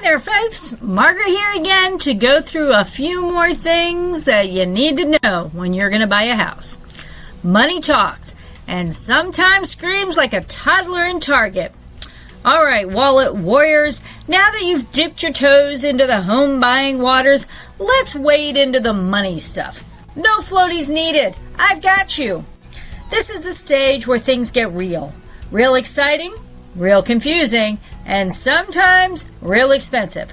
there, folks. Margaret here again to go through a few more things that you need to know when you're going to buy a house. Money talks and sometimes screams like a toddler in Target. All right, wallet warriors, now that you've dipped your toes into the home buying waters, let's wade into the money stuff. No floaties needed. I've got you. This is the stage where things get real. Real exciting, real confusing, and sometimes real expensive.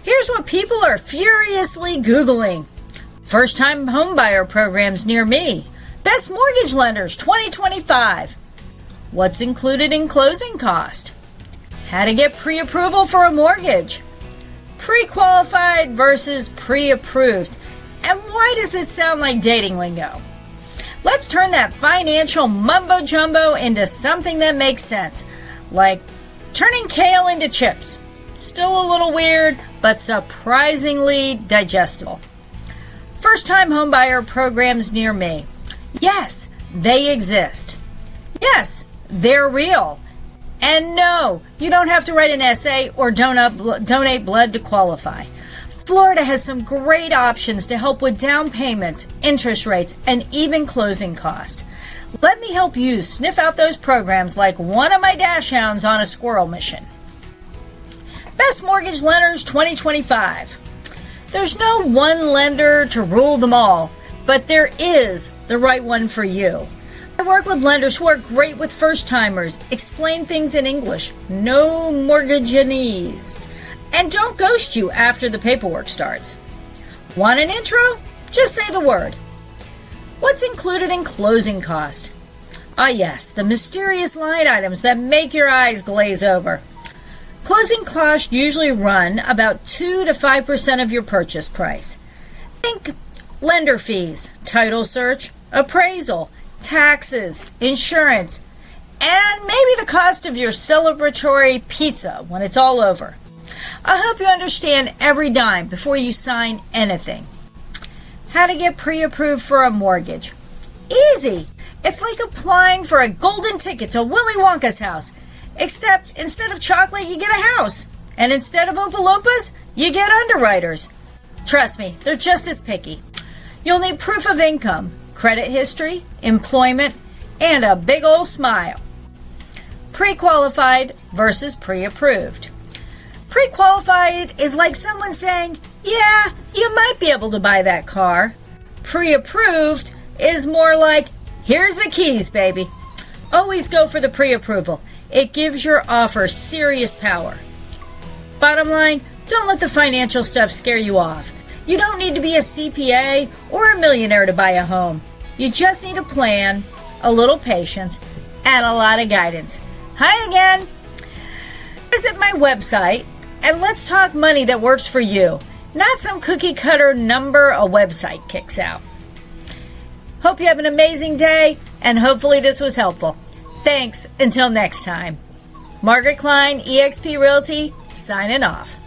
Here's what people are furiously Googling. First-time homebuyer programs near me. Best mortgage lenders 2025. What's included in closing cost? How to get pre-approval for a mortgage. Pre-qualified versus pre-approved. And why does it sound like dating lingo? Let's turn that financial mumbo-jumbo into something that makes sense. Like turning kale into chips. Still a little weird, but surprisingly digestible. First-time homebuyer programs near me. Yes, they exist. Yes, they're real. And no, you don't have to write an essay or donate blood to qualify. Florida has some great options to help with down payments, interest rates, and even closing costs. Let me help you sniff out those programs like one of my dash hounds on a squirrel mission. Best Mortgage Lenders 2025. There's no one lender to rule them all, but there is the right one for you. I work with lenders who are great with first-timers, explain things in English, no mortgageanese, and don't ghost you after the paperwork starts. Want an intro? Just say the word. What's included in closing cost? Ah yes, the mysterious line items that make your eyes glaze over. Closing costs usually run about 2 to 5% of your purchase price. Think lender fees, title search, appraisal, taxes, insurance, and maybe the cost of your celebratory pizza when it's all over. I'll help you understand every dime before you sign anything. How to get pre-approved for a mortgage. Easy! It's like applying for a golden ticket to Willy Wonka's house. Except instead of chocolate, you get a house. And instead of Oompa Loompas, you get underwriters. Trust me, they're just as picky. You'll need proof of income, credit history, employment, and a big old smile. Pre-qualified versus pre-approved. Pre-qualified is like someone saying, yeah, you might be able to buy that car. Pre-approved is more like, here's the keys, baby. Always go for the pre-approval. It gives your offer serious power. Bottom line, don't let the financial stuff scare you off. You don't need to be a CPA or a millionaire to buy a home. You just need a plan, a little patience, and a lot of guidance. Hi again. Visit my website and let's talk money that works for you, not some cookie cutter number a website kicks out. Hope you have an amazing day, and hopefully this was helpful. Thanks. Until next time. Margaret Klein, eXp Realty, signing off.